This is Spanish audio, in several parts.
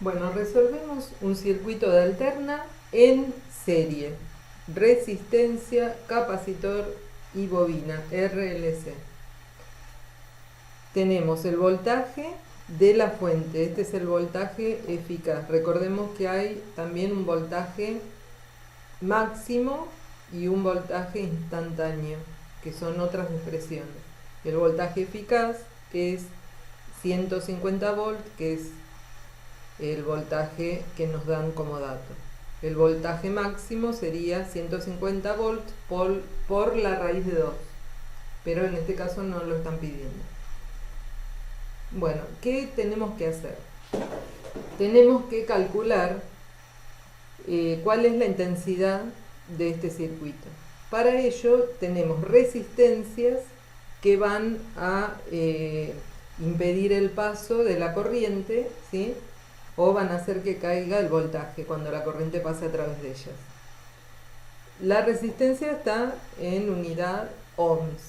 Bueno, resolvemos un circuito de alterna en serie. Resistencia, capacitor y bobina, RLC. Tenemos el voltaje de la fuente. Este es el voltaje eficaz. Recordemos que hay también un voltaje máximo y un voltaje instantáneo, que son otras expresiones. El voltaje eficaz es 150 volts, que es el voltaje que nos dan como dato. El voltaje máximo sería 150 volts por la raíz de 2, pero en este caso no lo están pidiendo. Bueno, ¿qué tenemos que hacer? Tenemos que calcular cuál es la intensidad de este circuito. Para ello tenemos resistencias que van a impedir el paso de la corriente, ¿sí? O van a hacer que caiga el voltaje cuando la corriente pase a través de ellas. La resistencia está en unidad ohms,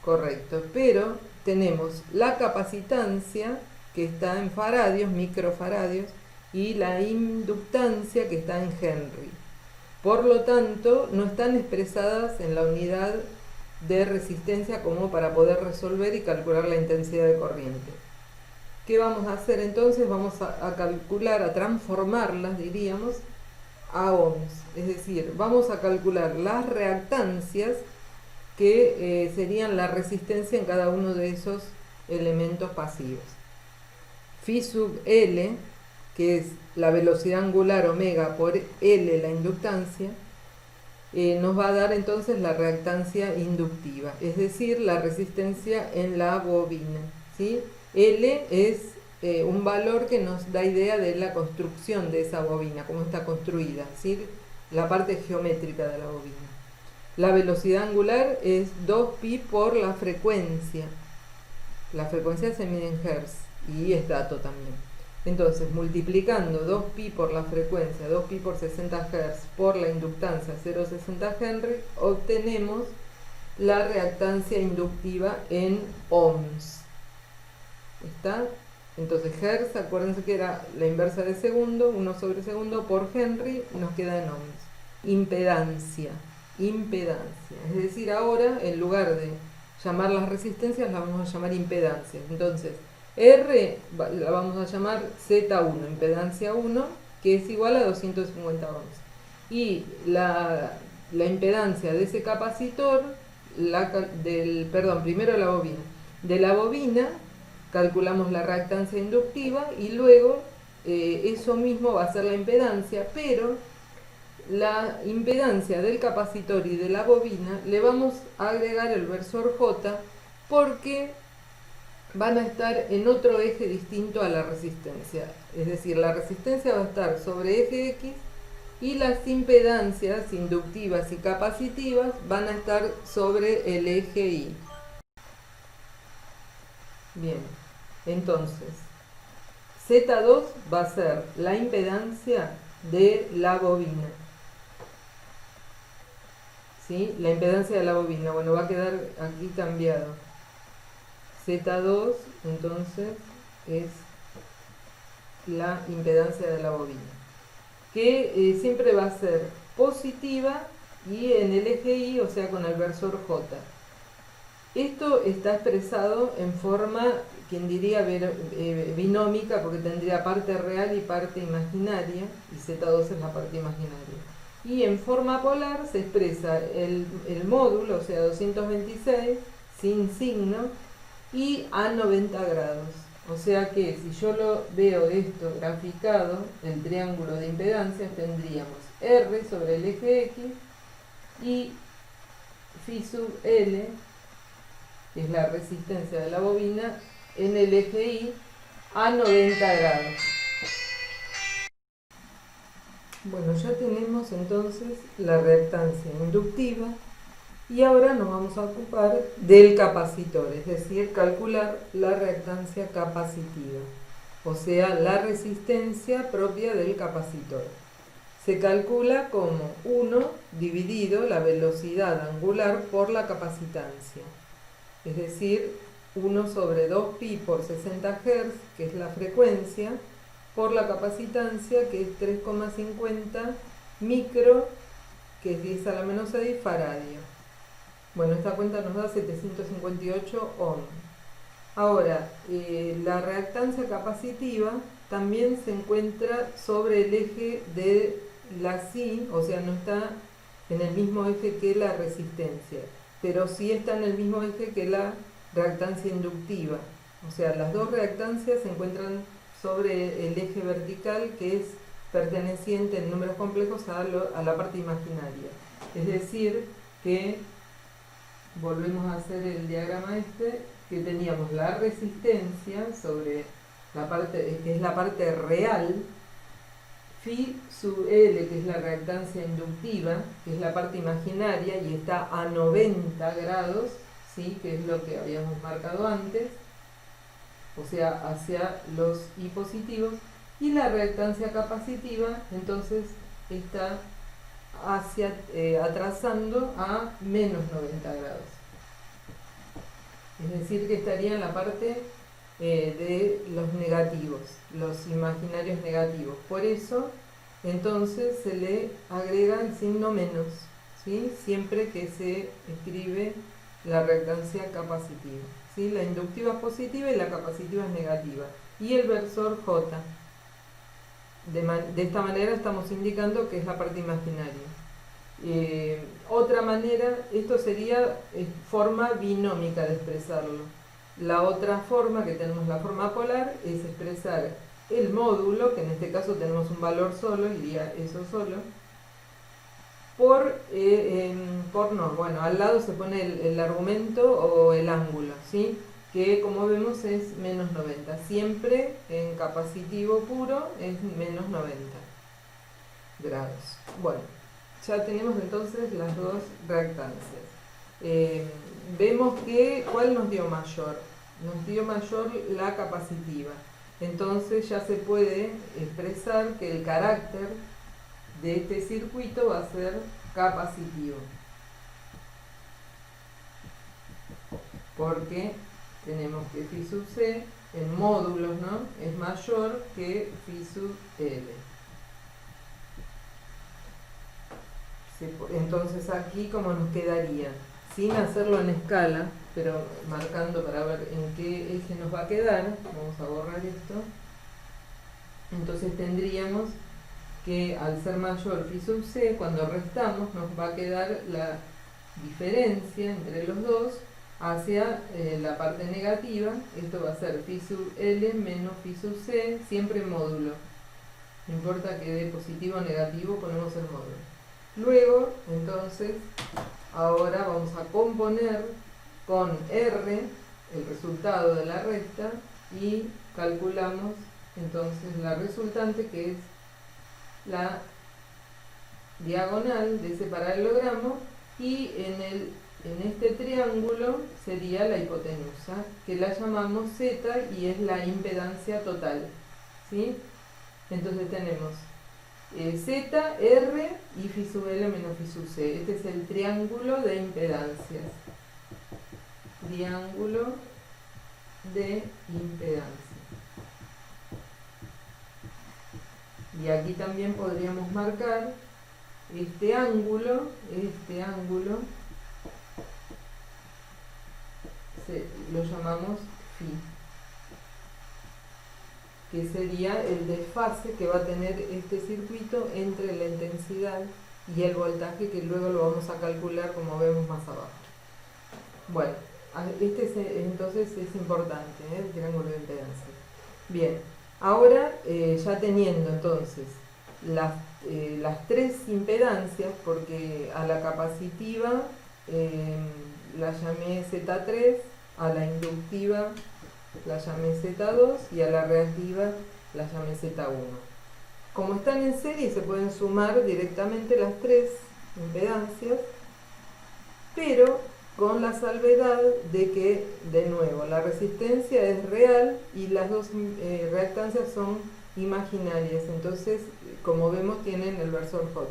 correcto, pero tenemos la capacitancia que está en faradios, microfaradios, y la inductancia que está en Henry. Por lo tanto, no están expresadas en la unidad de resistencia como para poder resolver y calcular la intensidad de corriente. ¿Qué vamos a hacer entonces? Vamos a calcular, a transformarlas, diríamos, a ohms. Es decir, vamos a calcular las reactancias que serían la resistencia en cada uno de esos elementos pasivos. Phi sub L, que es la velocidad angular omega por L, la inductancia, nos va a dar entonces la reactancia inductiva, es decir, la resistencia en la bobina, ¿sí? L es un valor que nos da idea de la construcción de esa bobina, cómo está construida, ¿sí? La parte geométrica de la bobina. La velocidad angular es 2pi por la frecuencia. La frecuencia se mide en Hz y es dato también. Entonces, multiplicando 2pi por la frecuencia, 2pi por 60 Hz por la inductancia 0,60 Henry, obtenemos la reactancia inductiva en ohms. ¿Está? Entonces, Hz, acuérdense que era la inversa de segundo, 1 sobre segundo por Henry, nos queda en ohms. Impedancia. Es decir, ahora, en lugar de llamar las resistencias, las vamos a llamar impedancias. Entonces, R la vamos a llamar Z1, impedancia 1, que es igual a 250 ohms. Y la impedancia de ese capacitor, primero la bobina. De la bobina calculamos la reactancia inductiva y luego eso mismo va a ser la impedancia, pero la impedancia del capacitor y de la bobina le vamos a agregar el versor J porque van a estar en otro eje distinto a la resistencia. Es decir, la resistencia va a estar sobre eje X y las impedancias inductivas y capacitivas van a estar sobre el eje Y. Bien, entonces Z2 va a ser la impedancia de la bobina. ¿Sí? La impedancia de la bobina, bueno, va a quedar aquí cambiado. Z2 entonces es la impedancia de la bobina, que siempre va a ser positiva y en el eje Y, o sea, con el versor J. Esto está expresado en forma, quien diría binómica, porque tendría parte real y parte imaginaria, y Z2 es la parte imaginaria. Y en forma polar se expresa el módulo, o sea, 226, sin signo, y a 90 grados. O sea que si yo lo veo esto graficado, el triángulo de impedancias, tendríamos R sobre el eje X y Phi sub L, que es la resistencia de la bobina, en el eje Y a 90 grados. Bueno, ya tenemos entonces la reactancia inductiva y ahora nos vamos a ocupar del capacitor, es decir, calcular la reactancia capacitiva, o sea, la resistencia propia del capacitor. Se calcula como 1 dividido la velocidad angular por la capacitancia, es decir, 1 sobre 2pi por 60 Hz, que es la frecuencia, por la capacitancia, que es 3,50 micro, que es 10 a la menos 6 faradio. Bueno, esta cuenta nos da 758 ohm. Ahora, la reactancia capacitiva también se encuentra sobre el eje de la SI, o sea, no está en el mismo eje que la resistencia, pero sí está en el mismo eje que la reactancia inductiva. O sea, las dos reactancias se encuentran sobre el eje vertical, que es perteneciente en números complejos a la parte imaginaria. Es decir, que volvemos a hacer el diagrama que teníamos la resistencia sobre la parte, que es la parte real, phi sub L, que es la reactancia inductiva, que es la parte imaginaria y está a 90 grados, ¿sí? Que es lo que habíamos marcado antes, o sea, hacia los I positivos, y la reactancia capacitiva, entonces, está atrasando a menos 90 grados. Es decir, que estaría en la parte de los negativos, los imaginarios negativos. Por eso, entonces, se le agrega el signo menos, ¿sí? Siempre que se escribe la reactancia capacitiva, ¿sí? La inductiva es positiva y la capacitiva es negativa. Y el versor J. De esta manera estamos indicando que es la parte imaginaria. Otra manera, esto sería forma binómica de expresarlo. La otra forma, que tenemos la forma polar, es expresar el módulo, que en este caso tenemos un valor solo, iría eso solo, bueno, al lado se pone el argumento o el ángulo, ¿sí? Que como vemos es menos 90. Siempre en capacitivo puro es menos 90 grados. Bueno, ya tenemos entonces las dos reactancias. Vemos que, ¿cuál nos dio mayor? Nos dio mayor la capacitiva. Entonces ya se puede expresar que el carácter de este circuito va a ser capacitivo. Porque tenemos que phi sub C en módulos, ¿no? Es mayor que phi sub L. Entonces aquí, ¿cómo nos quedaría? Sin hacerlo en escala, pero marcando para ver en qué eje nos va a quedar. Vamos a borrar esto. Entonces tendríamos que al ser mayor phi sub C, cuando restamos nos va a quedar la diferencia entre los dos hacia la parte negativa. Esto va a ser phi sub L menos phi sub C, siempre en módulo. No importa que dé positivo o negativo, ponemos el módulo. Luego, entonces, ahora vamos a componer con R el resultado de la recta y calculamos entonces la resultante, que es la diagonal de ese paralelogramo, y en este triángulo sería la hipotenusa, que la llamamos Z y es la impedancia total, ¿sí? Entonces tenemos Z, R y phi sub L menos phi sub C. Este es el triángulo de impedancias. Triángulo de impedancia. Y aquí también podríamos marcar este ángulo lo llamamos phi, que sería el desfase que va a tener este circuito entre la intensidad y el voltaje, que luego lo vamos a calcular como vemos más abajo. Bueno, entonces es importante, el triángulo de impedancia. Bien, ahora ya teniendo entonces las tres impedancias, porque a la capacitiva la llamé Z3, a la inductiva la llamé Z2 y a la reactiva la llamé Z1. Como están en serie, se pueden sumar directamente las tres impedancias, pero con la salvedad de que, de nuevo, la resistencia es real y las dos reactancias son imaginarias. Entonces, como vemos, tienen el versor J.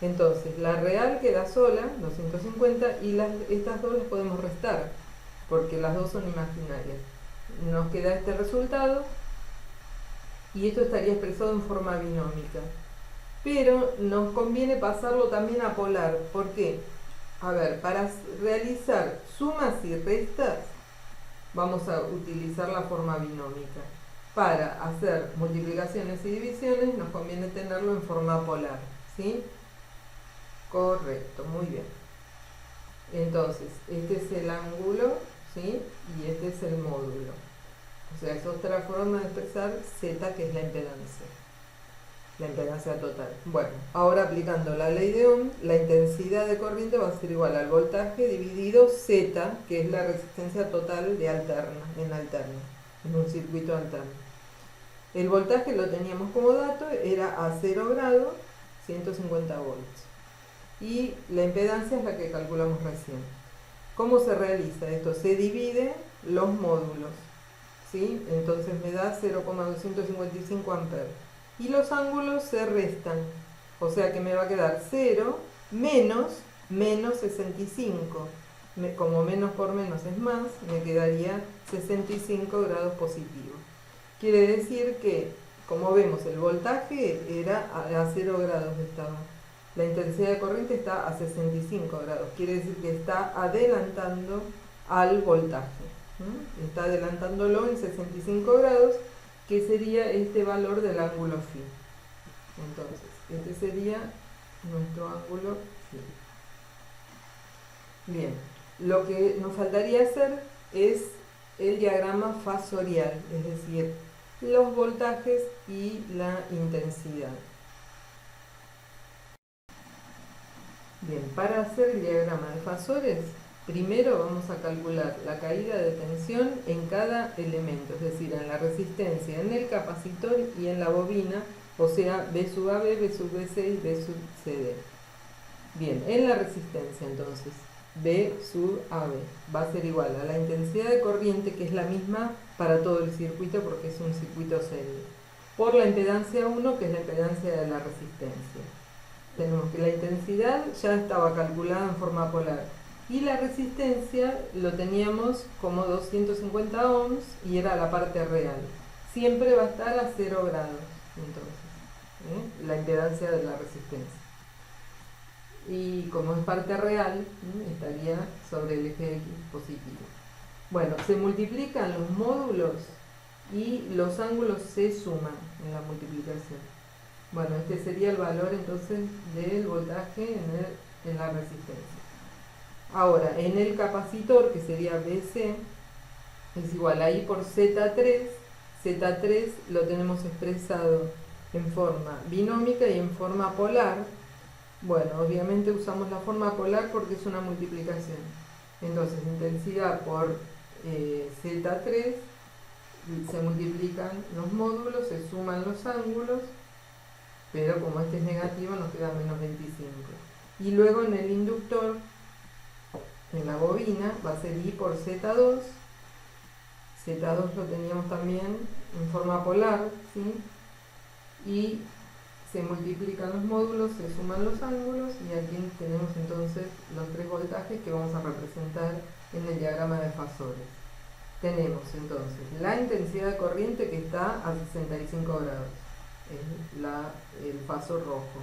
Entonces, la real queda sola, 250, y estas dos las podemos restar, porque las dos son imaginarias. Nos queda este resultado, y esto estaría expresado en forma binómica. Pero nos conviene pasarlo también a polar. ¿Por qué? A ver, para realizar sumas y restas vamos a utilizar la forma binómica. Para hacer multiplicaciones y divisiones nos conviene tenerlo en forma polar, ¿sí? Correcto, muy bien. Entonces, este es el ángulo, ¿sí? Y este es el módulo. O sea, es otra forma de expresar Z, que es la impedancia total. Bueno, ahora aplicando la ley de Ohm, la intensidad de corriente va a ser igual al voltaje dividido Z, que es la resistencia total de alterna, en un circuito alterno. El voltaje lo teníamos como dato, era a 0 grados, 150 volts. Y la impedancia es la que calculamos recién. ¿Cómo se realiza esto? Se divide los módulos, ¿sí? Entonces me da 0,255 amperes. Y los ángulos se restan, o sea que me va a quedar 0 menos 65. Como menos por menos es más, me quedaría 65 grados positivos. Quiere decir que, como vemos, el voltaje era a 0 grados estaba. La intensidad de corriente está a 65 grados. Quiere decir que está adelantando al voltaje. Está adelantándolo en 65 grados, que sería este valor del ángulo φ. Entonces, este sería nuestro ángulo φ. Bien, lo que nos faltaría hacer es el diagrama fasorial, es decir, los voltajes y la intensidad. Bien, para hacer el diagrama de fasores, primero vamos a calcular la caída de tensión en cada elemento, es decir, en la resistencia, en el capacitor y en la bobina, o sea, B sub AB, B sub BC y B sub CD. Bien, en la resistencia entonces, B sub AB va a ser igual a la intensidad de corriente, que es la misma para todo el circuito porque es un circuito serie, por la impedancia 1, que es la impedancia de la resistencia. Tenemos que la intensidad ya estaba calculada en forma polar y la resistencia lo teníamos como 250 ohms y era la parte real. Siempre va a estar a 0 grados, entonces, la impedancia de la resistencia. Y como es parte real, estaría sobre el eje X positivo. Bueno, se multiplican los módulos y los ángulos se suman en la multiplicación. Bueno, este sería el valor entonces del voltaje en la resistencia. Ahora, en el capacitor, que sería BC, es igual a I por Z3. Z3 lo tenemos expresado en forma binómica y en forma polar. Bueno, obviamente usamos la forma polar porque es una multiplicación. Entonces, intensidad por Z3, se multiplican los módulos, se suman los ángulos, pero como este es negativo nos queda menos 25. Y luego en el inductor, en la bobina, va a ser I por Z2. Z2 lo teníamos también en forma polar, ¿sí? Y se multiplican los módulos, se suman los ángulos, y aquí tenemos entonces los 3 voltajes que vamos a representar en el diagrama de fasores. Tenemos entonces la intensidad de corriente, que está a 65 grados, es el fasor rojo.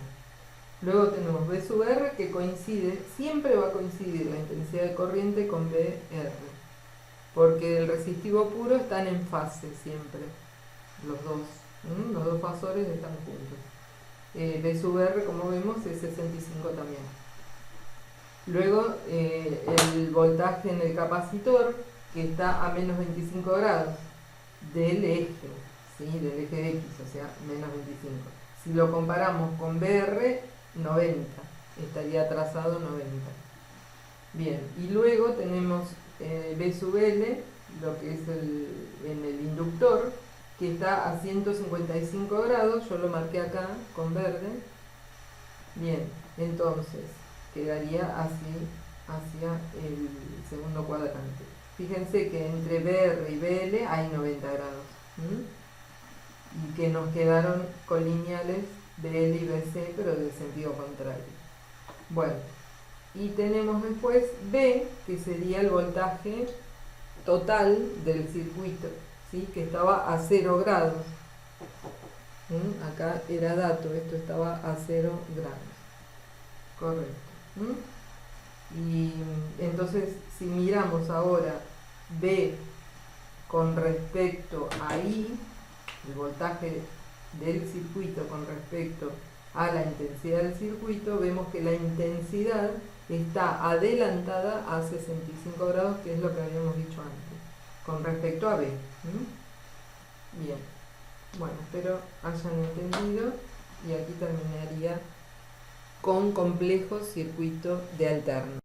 Luego tenemos B sub R, que coincide, siempre va a coincidir la intensidad de corriente con BR, porque el resistivo puro están en fase siempre, los dos fasores están juntos. B sub R, como vemos, es 65 también. Luego el voltaje en el capacitor, que está a menos 25 grados del eje, ¿sí? Del eje X, o sea, menos 25. Si lo comparamos con BR, 90, estaría atrasado 90. Bien, y luego tenemos B sub L, lo que es en el inductor, que está a 155 grados, yo lo marqué acá con verde. Bien, entonces quedaría así hacia el segundo cuadrante. Fíjense que entre BR y BL hay 90 grados, y que nos quedaron colineales BL y BC, pero del sentido contrario. Bueno, y tenemos después B, que sería el voltaje total del circuito, ¿sí? Que estaba a 0 grados. Acá era dato, esto estaba a 0 grados. Correcto. Y entonces, si miramos ahora B con respecto a I, el voltaje del circuito con respecto a la intensidad del circuito, vemos que la intensidad está adelantada a 65 grados, que es lo que habíamos dicho antes, con respecto a B. Bien, bueno, espero hayan entendido y aquí terminaría con complejo circuito de alterno.